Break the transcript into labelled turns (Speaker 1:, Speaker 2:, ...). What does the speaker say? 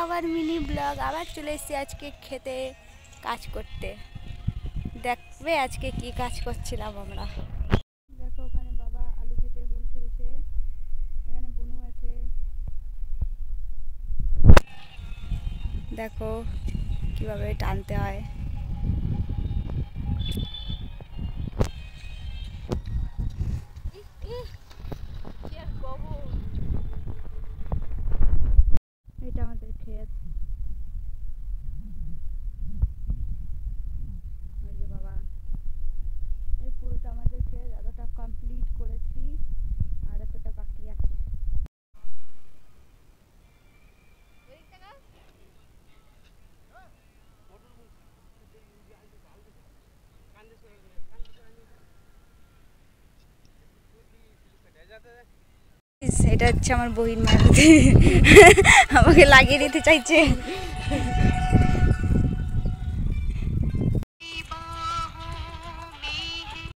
Speaker 1: আবার mini blog আবার চলে এসেছি আজকে খেতে কাজ করতে। দেখবে আজকে কি কাজ করছিলাম আমরা। দেখো ওখানে বাবা আলু খেতে হুল ছেড়েছে, এখানে বুনু আছে। দেখো কিভাবে টানতে হয়। এটা আমাদের ক্ষেত। ওই যে বাবা, এই পুরোটা আমাদের ক্ষেত, এতটা কমপ্লিট করেছি আর এতটা বাকি আছে। এটা হচ্ছে আমার বহিন মারুতি আমাকে লাগিয়ে দিতে চাইছে।